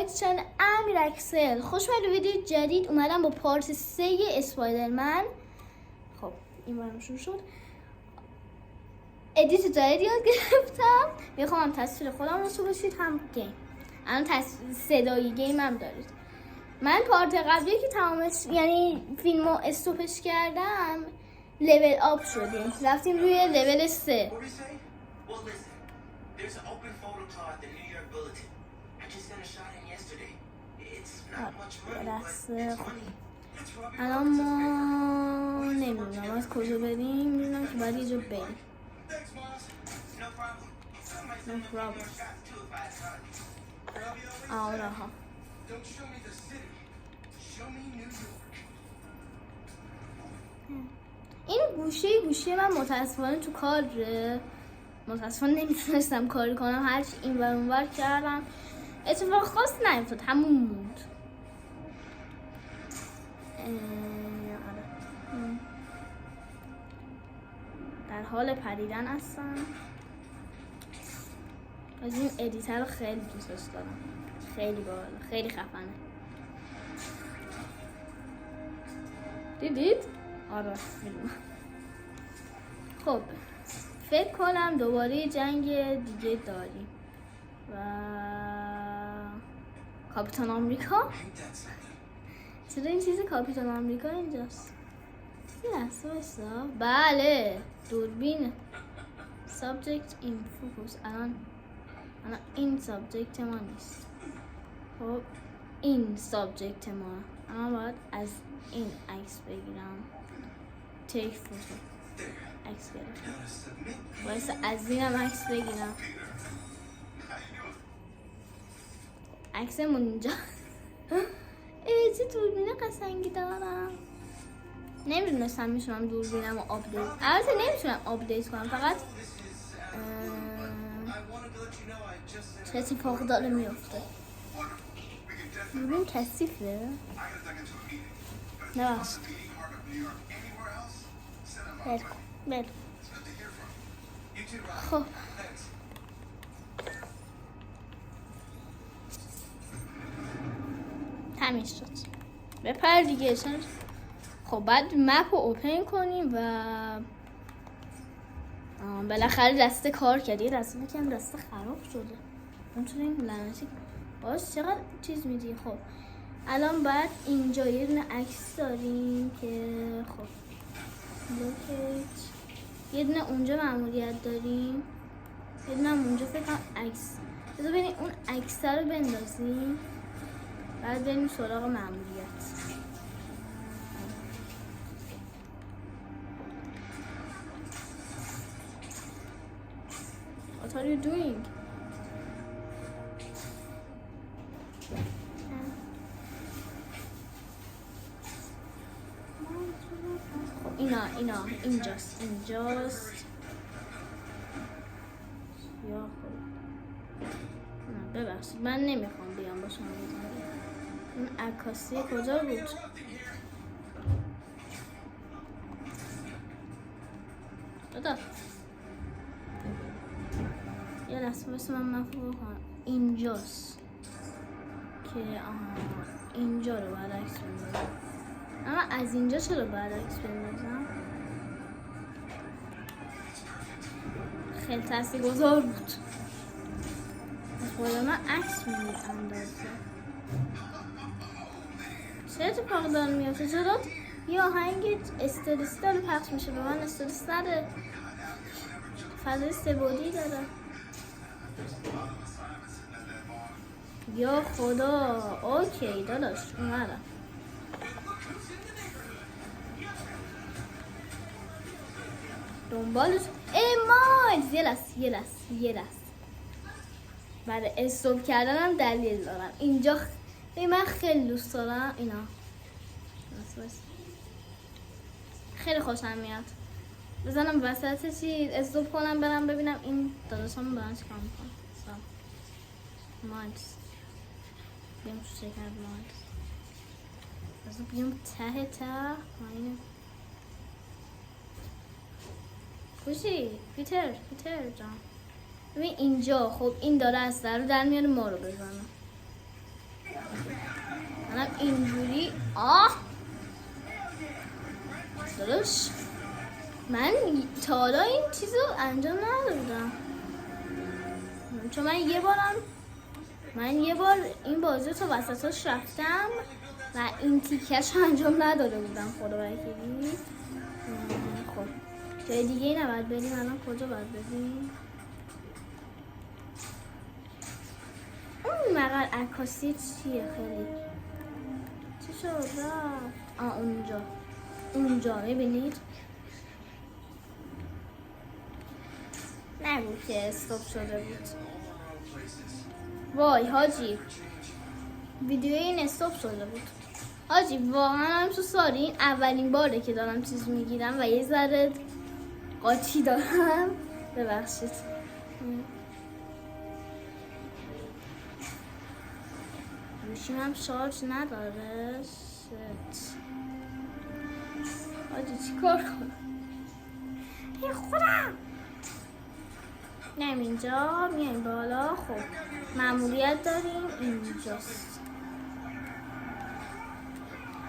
بک تو چنل امیر اکسل. خوش اومدید ویدیو جدید. اومدم با پارت 3 اسپایدرمن. خب این برام شروع شد. ادیت جدید یاد گرفتم. میخوام تصویر خودم رو بشید هم گیم. الان صدای گیم هم دارید. من پارت قبلی که تمامش یعنی فیلمو استوپش کردم لول آپ شدیم. رفتیم روی لول 3. الان ما نمیدونم از کجا بریم. میدونم که باید یه جا بریم. آره ها. این گوشه من متاسفانه تو کار متاسفانه نمیتونستم کاری کنم. هرچی این ور اون ور کردم اتفاق خاص نیفتاد، همون موند. در حال پریدن هستم. از این ادیتر رو خیلی دوستش دارم. خیلی باحال، خیلی خفنه. دیدید؟ آره میدونم. خب فکر کنم دوباره جنگ دیگه داریم و کاپیتان آمریکا. چرا این چیز کاپیتان آمریکا اینجاست؟ یه لحظه بایستا. بله دوربین. سابجکت این فوکوس. الان این سابجکت ما نیست. خب این سابجکت ما. الان باید از این عکس بگیرم. تیک فوتو. عکس گرفتم. وایسا از اینم عکس بگیرم. عکسمون اینجا. چه دوربین قشنگی دارم. نمیدونستم میتونم دوربینم رو آپدیت. البته نمیتونم آپدیت کنم، فقط چه اتفاق داره میفته. دوربین کثیفه. نه باشه. بر خب همین شد. بپر دیگه. خب بعد مپ رو اوپن کنیم و بالاخره دسته کار کرد. یه دسته بکنم دسته خراب شده. اونطوری این لعنتی باز چقدر چیز میدی. خب الان بعد اینجا یه دونه عکس داریم که خب لوکیت. یه دونه اونجا مأموریت داریم. یه دونه اونجا فکر کنم عکس. بذار ببینیم اون عکس رو بندازیم بعد بریم سراغ مأموریت. What are you doing? اینجاست یا خب ببخشید من نمیخوام بیام با شما بزنم. اون عکاسی کجا بود؟ دادا یه لحظه بسه من مفهوم کنم. اینجاست که اینجا رو باید عکس بندازم. اما از اینجا چرا باید عکس بندازم؟ خیلی تاثیرگذار بود. خدا من عکس می‌اندازه. چه اتفاقی داره میفته؟ چرا یه آهنگ استرس داره پخش میشه؟ به من استرس نده. فضای سه‌بعدی داره. یا خدا. اوکی داداش اومدم. دنبالش مایز. یه لحظه برای استوب کردنم دلیل دارم. اینجا من خیلی دوست دارم اینا. خیلی خوشم میاد. بزنم وسط چیز استوب کنم برم ببینم این داداشم دارن چیکار میکنن. مایز بیام تو شکر مایز. بذار بیام ته پایین. خوشی پیتر جان ببین اینجا. خب این داره از در رو در میاره ما رو بزنه. منم اینجوری درست من تا حالا این چیزو انجام ندادم، چون من یه بار این بازی تو وسطش رفتم و این تیکش انجام نداده بودم خدا وکیلی. خب جای دیگه ای نباید بریم، الان کجا باید بریم؟ اون مقر عکاسی چیه؟ خیلی چی شد رفت؟ اونجا میبینید؟ نگو که استاپ شده بود. وای حاجی ویدیو این استاپ شده بود حاجی. واقعا هم تو ساری این اولین باره که دارم چیز میگیرم و یه ذره قاطی دارم، ببخشید. گوشیم هم شارژ نداره. حاجی چی کار کنم؟ ای خودم نیم اینجا میایم بالا. خب مأموریت داریم اینجاست.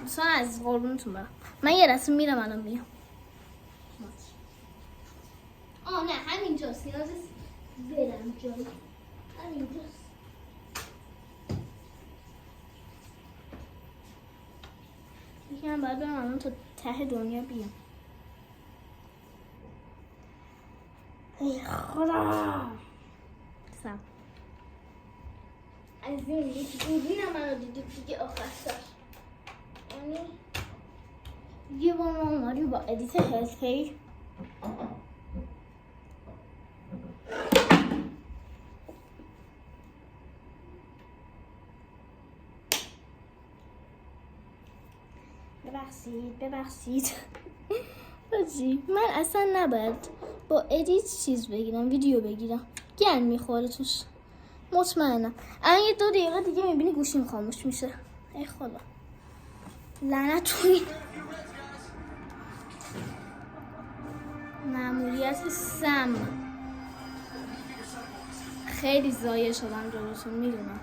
دوستان از قربونتون برم، من یه رسم میرم الان میام. نه همینجاست، نیاز برم جایی، همینجاست. یکم باید برم الان تا ته دنیا بیام. ای خدا سم از این یکی دوربینم منو دیدید دیگه آخر سر. یعنی یه بار ما اومدیم با ادیت حرفه‌ای ببخشید بازی من اصلا نباید با ادیت چیز بگیرم، ویدیو بگیرم، گن میخوره توش مطمئنم. الان یه 2 دقیقه دیگه میبینی گوشیم خاموش میشه. ای خدا لعنت توی مأموریت سم. خیلی ضایع شدم جلوتون میدونم.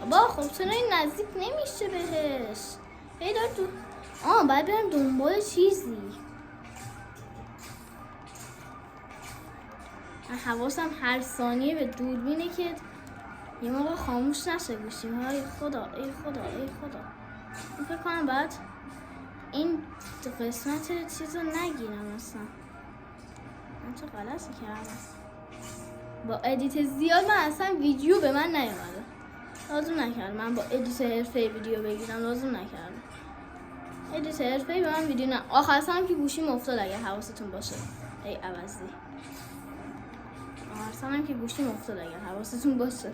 بابا خب چرا این نزدیک نمیشه بهش؟ هی دار تو باید برم دنبال چیزی. من حواسم هر ثانیه به دوربینه که یه موقع خاموش نشه گوشیم. ای خدا ای خدا ای خدا. من فکر کنم باید این قسمت چیز رو نگیرم اصلا. من چه غلطی کردم؟ با ادیت زیاد من اصلا ویدیو به من نیومده. لازم نکردم من با ادیت حرفه‌ای ویدیو بگیرم، لازم نکردم. ادیت حرفه‌ای به من ویدیو نه. آخر سرم که گوشیم افتاد اگه حواستون باشه. ای عوضی. آخر سرم که گوشیم افتاد اگه حواستون باشه.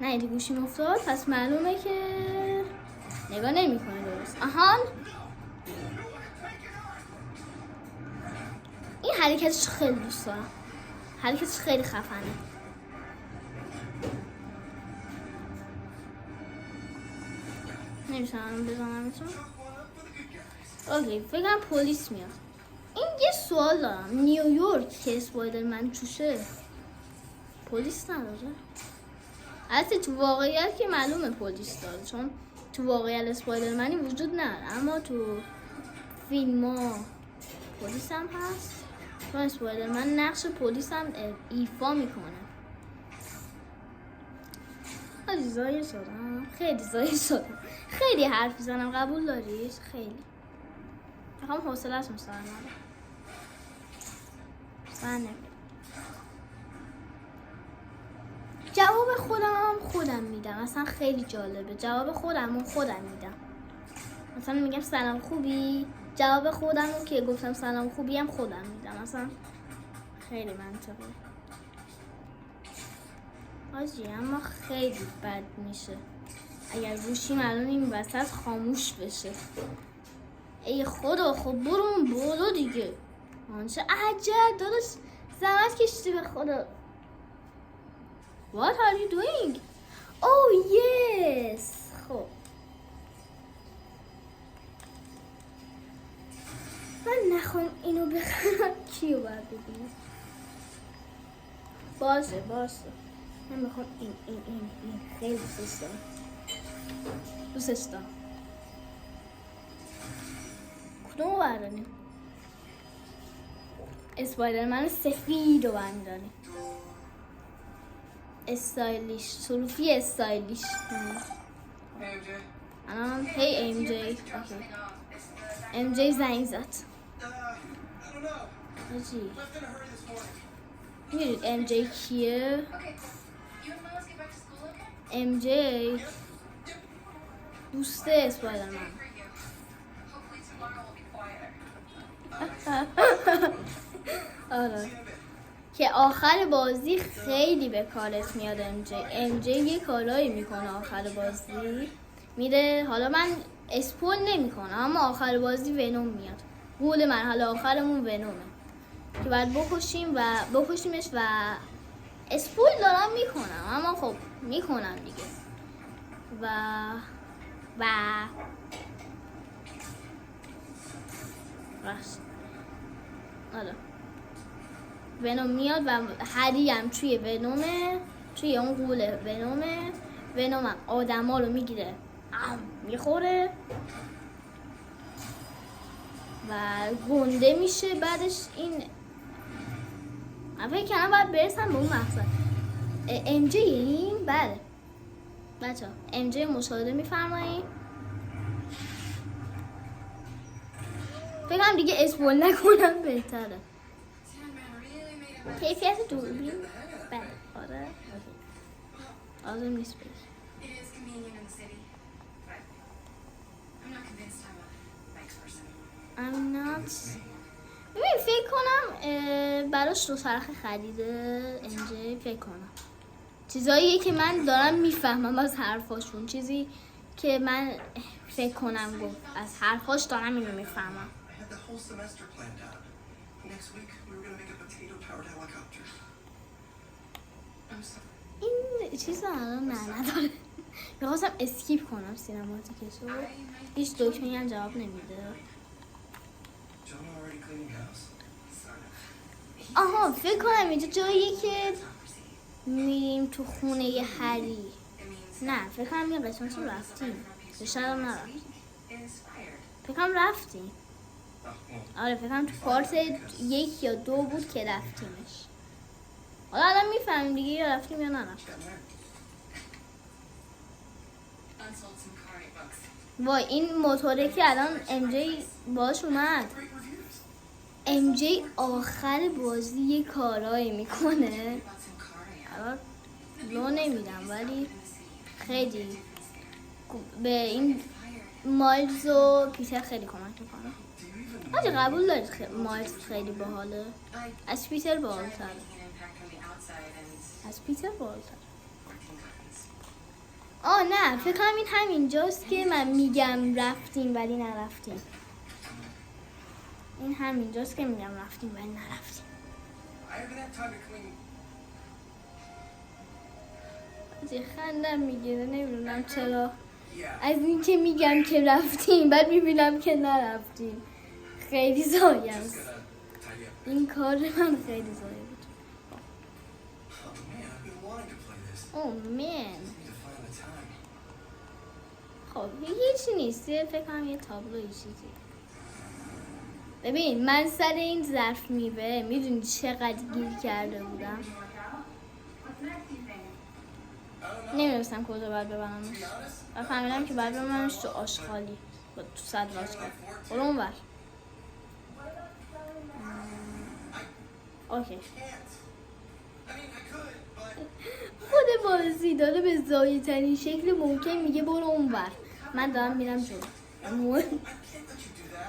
نه ایدی گوشیم افتاد پس معلومه که نگاه نمی‌کنه درست. آهان این حرکتش خیلی دوست دارم. حرکتش خیلی خفنه. نمیشونم بزنمتون. اوکی فکرم پلیس میاد. این یه سوال دارم، نیویورک که اسپایدرمن توشه پلیس نداره؟ البته تو واقعیت که معلومه پلیس داره، چون تو واقعیت اسپایدرمنی وجود نداره، اما تو فیلم ها پلیس هم هست. چون اسپایدرمن نقش پلیس هم ایفا میکنه. زایه شدم، خیلی زایه شدم، خیلی حرف میزنم، قبول دارید؟ خیلی میخوام حوصله‌تون سر نره. جواب خودم میدم، اصلا خیلی جالبه. جواب خودم میدم. مثلا میگم سلام خوبی، جواب خودم که گفتم سلام خوبی هم خودم میدم. اصلا خیلی منطقیه آجی. اما خیلی بد میشه اگر گوشیم الان این وسط خاموش بشه. ای خدا خب برو دیگه. چه عجب داداش زحمت کشیدی به خدا. What are you doing? Oh yes. خب من نخوام اینو بخرم کیو باید ببینم؟ باشه من میخوام این خیلی دوستش دارم کدوم برداریم؟ اسپایدرمن سفید رو برداریم استایلیش سلوفی استایلیش هی ام جی ام جی زنگ زد میدونید ام جی کیه؟ ام جی دوست اسپایدرمن آره که آخر بازی خیلی به کارت میاد ام جی یه کارایی میکنه آخر بازی میره حالا من اسپول نمیکنم اما آخر بازی ونوم میاد قول مرحله آخرمون ونومه که باید بکشیمش و اسپول دارم میکنم اما خب میکنم دیگه و راست آره ونوم میاد و هری هم توی ونومه توی اون قول ونوم هم آدم ها رو میگیره میخوره و گنده میشه بعدش این فکر کنم باید برسم به اون مقصد ام جی این بله بچه ام جی مشاهده میفرمایید فکر کنم دیگه اسپول نکنم بهتره کیفیت دوربین بله آره آزم نیست بگی I'm not ببین فکر کنم براش دو چرخ خریده انجی فکر کنم چیزاییه که من دارم میفهمم از حرفاشون چیزی که من فکر کنم گفت از حرفاش دارم اینو میفهمم این چیز الان نداره میخواستم اسکیپ کنم سینماتیکشو هیچ دکمه‌ای هم جواب نمیده آها فکر کنم اینجا جاییه که میریم تو خونه ی هری نه فکر کنم این قسمت رو رفتیم شاید هم نرفتیم فکر کنم رفتیم آره فکر کنم تو پارت 1 یا 2 بود که رفتیمش حالا الان میفهمیم دیگه یا رفتیم یا نرفتیم وای این موتوره که الان ام جی باش اومد ام جی آخر بازی یه کارایی میکنه الان لو نمیدم ولی خیلی به این مایلز و پیتر خیلی کمک میکنه آجه قبول دارید مایلز خیلی باحاله از پیتر باحال‌تره از پیتر باحال‌تره نه فکر کنم این همینجاست که من میگم رفتیم ولی نرفتیم این همینجاست که میگم رفتیم ولی نرفتیم چه خندم میگیره نمیدونم چرا از این که میگم که رفتیم بعد میبینم که نرفتیم خیلی زایه است این کار من خیلی زایه بود من خب هیچی نیست فکر کنم یه تابلو چیزی ببین من سر این ظرف میوه میدونی چقدر گیر کرده بودم نمیدونستم کجا باید ببرمش و فهمیدم که باید ببرمش تو آشغالی تو صدر آشغال برو اون بر اوکی خود بازی داره به زایی ترین شکل ممکن میگه برو اون بر من دارم میرم جلو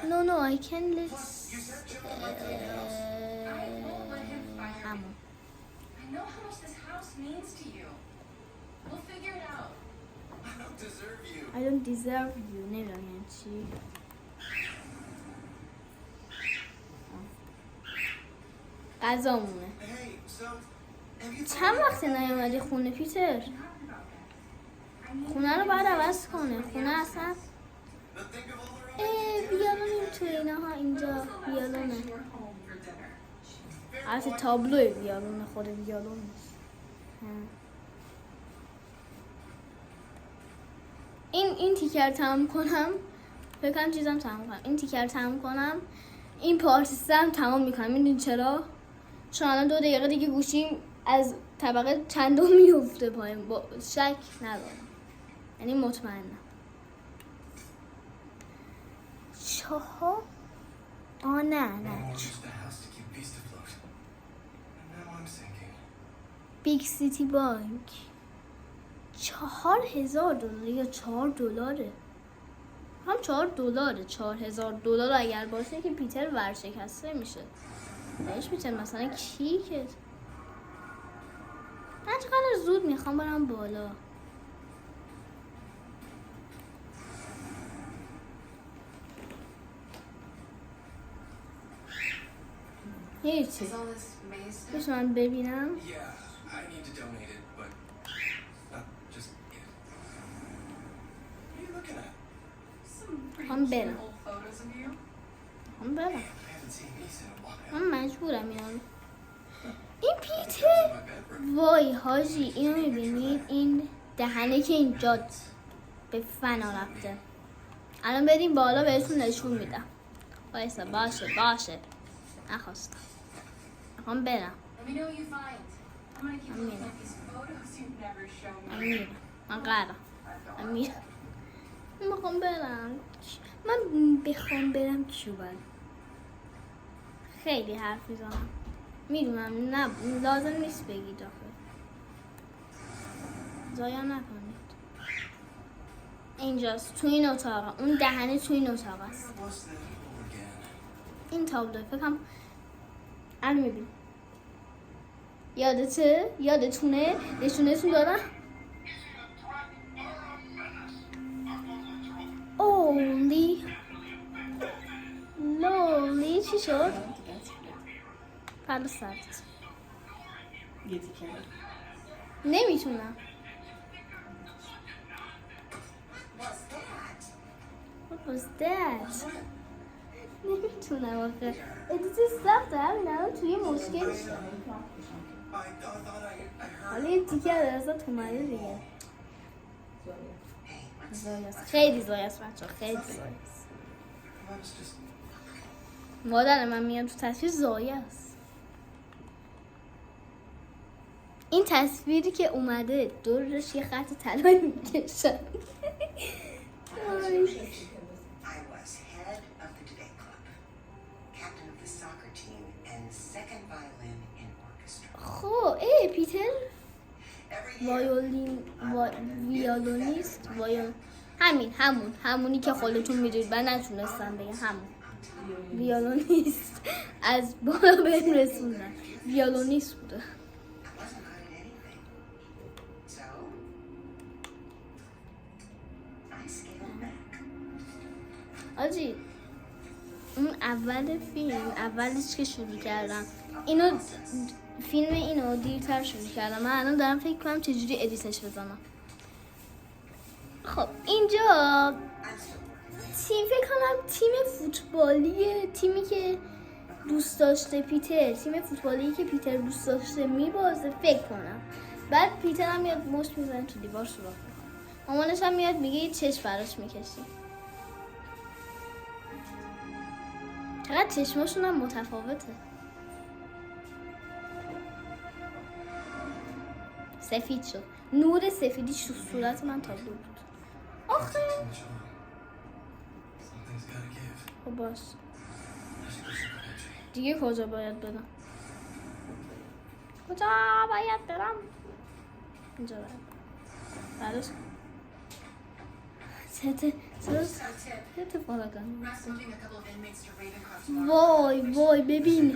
No, I can't let I know how much this house means to you. We'll figure it out. I don't deserve you. نمیدونم یعنی چی غذامونه چند وقت نیومدی خونه پیتر خونه رو باید عوض کنه خونه اصلا بیالون این تو اینه ها اینجا بیالونه البته تابلوی ویالون خود ویالون نیست. این تیکر تمام کنم، فکرم چیزم تمام کنم، این تیکر تمام کنم، این پارت 3 هم تمام میکنم. میدونی چرا؟ چون الان 2 دقیقه دیگه گوشیم از طبقه چندم میفته پایین. با شک ندارم، یعنی مطمئنم. 4 نه بیگ سیتی بانک $4,000 یا $4 هم $4 $4,000 اگر باشه که پیتر ورشکسته میشه. بهش پیتر مثلا کیکت. من چقدر زود میخوام برم بالا. هیچی Is all this maze stuff? بشه من ببینم. Yeah, I need to donate it, but not just yet. What are you looking at? Some pretty I'm cute better. old photos of you. هم برم. I haven't seen these in a while. من مجبورم یارو. این پیتر In my bedroom. وای حاجی اینو میبینید؟ این دهنه که اینجا به فنا رفته. الان بریم بالا بهتون نشون میدم. وایسا باشه نخواستم. میخوام برم. Let me know what you find. I'm gonna keep looking at these photos you've never shown من me. میرم. من قرارم. من میرم. میخوام برم. من بخوام برم کیوبا. خیلی حرف میزنم. میدونم نه لازم نیست بگید آخه. ضایع نکنید. اینجاست تو این اتاق. اون دهنه تو این اتاق است. Where was that hole again? این تابلو فکرم الان میبین. یادتونه نشونتون دادم. اولی لولی چی شد؟ پرد سرد نمیتونم. What was that? نمیتونم آخه ادیت سخته. همین الان توی مشکل شد. I thought I heard. حالا این تیکه درستات اومده دیگه. زایست. خیلی زایست بچه ها. خیلی زایست. I was just. مادر من میاد تو تصویر زایه است. این تصویری که اومده دورش یه خط طلا میکشن. I was head of the debate club, captain of the soccer team, and second violin in orchestra. خب ای پیتر Every year, ویالونیست همونی که خودتون میدونید. من نتونستم بگم همون ویالونیست از بالا بهم رسوندن. ویالونیست بوده. I wasn't good at anything. So, I scaled back. آجی اون اولش که شروع کردم فیلم اینو دیرتر شروع کردم. من الان دارم فکر کنم چجوری ادیتش بزنم. خب اینجا فکر کنم تیم فوتبالی تیمی که دوست داشته پیتر، تیم فوتبالی که پیتر دوست داشته میبازه فکر کنم. بعد پیتر هم میاد مشت میزنه تو دیوار سوراخ میکنه. مامانش هم میاد میگه یه چشم براش میکشی. چقدر چشماشون هم متفاوته. سفید شد. نور سفیدیش تو صورت من تابلو بود. آخه Too much on. Something's gotta give. خب باش. I should go check on Edgy. دیگه کجا باید برم؟ کجا باید برم؟ اینجا باید بعدش So tip. اتفاقا کنم. Russ moving a couple of inmates to Ravencroft. وای ببین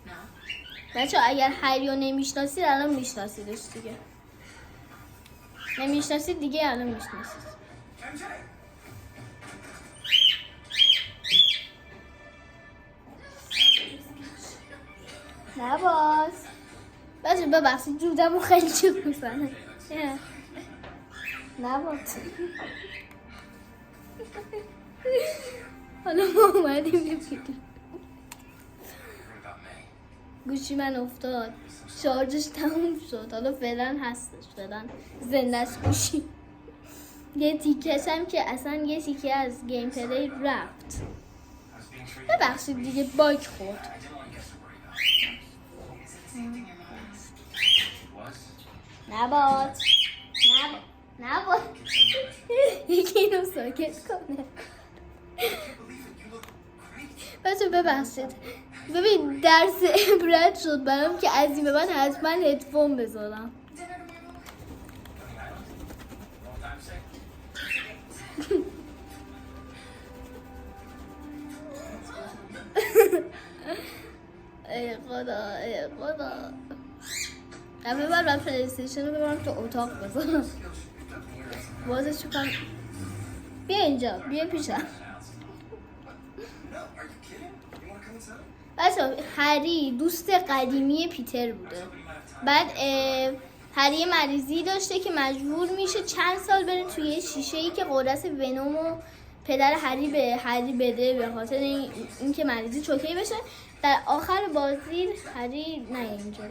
No. بچه اگر هریو نمیشناسید الان میشناسیدش دیگه. نمیشناسید دیگه الان میشناسید. MJ! نباز بچه ببخشید جودمو خیلی چیز میزنه. نباز حالا ما اومدیم ببینیم. Heard about May. گوشی من افتاد، شارژش تموم شد. حالا فعلا هستش، فعلا زندهش گوشی. یه تیکش هم که اصلا یه تیکه از گیم پلی رفت. ببخشید دیگه باگ خورد. I didn't want you guys to worry about it. Is it the same thing your mom asked? It was. نباد نباد یکی اینو ساکت کنه. I can't believe it. You look great. بچه ببخشید، ببین درس عبرت شد برام که از این به بعد حتما هدفون بذارم. Dinner tomorrow? Coney Island? Long time sick? ای خدا ای خدا. دفعه بعد من پلی استیشن رو ببرم تو اتاق بذارم. بازش کنم. بیا اینجا، بیا پیشم. No, are you kidding? You want to come inside? بچه هری دوست قدیمی پیتر بوده. بعد هری مریضی داشته که مجبور میشه چند سال بره توی یه شیشه‌ای که قدرت ونومو پدر هری به هری بده به خاطر اینکه مریضی چوکی بشه. در آخر بازی هری نه اینجا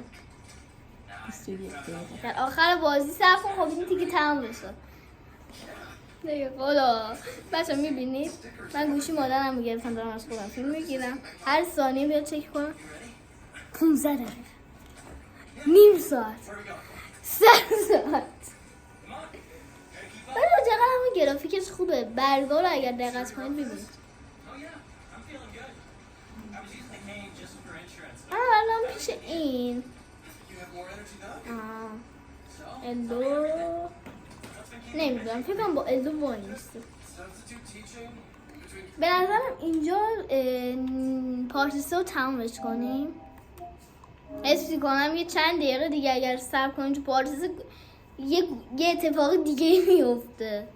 در آخر بازی صرف کن. خب این دیگه تمام بشه دیگه. خدا بچه میبینید من گوشی مادرم رو گرفتم، دارم از خودم فیلم میگیرم. هر ثانیه بیاد چک کنم 15 دقیقه، نیم ساعت، 3 ساعت. ولی چقدر همون گرافیکش خوبه. برگا رو اگر دقت کنید ببینید. Oh yeah, I'm feeling good. I was using the cane just for insurance. الان پیش این You have more energy now? So, الدو نمیدونم، فکر کنم با الدو وای نیسته. substitute teaching between. به نظرم اینجا پارت 3 رو تمومش کنیم. حس می‌کنم یه چند دقیقه دیگه اگر صبر کنیم تو پارت 3 یه اتفاق دیگه میفته.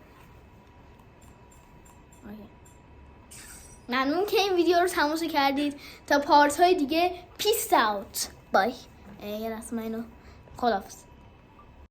ممنون که این ویدیو رو تماشا کردید. تا پارت های دیگه پیس اوت. بای. یه لحظه من اینو خداحافظ.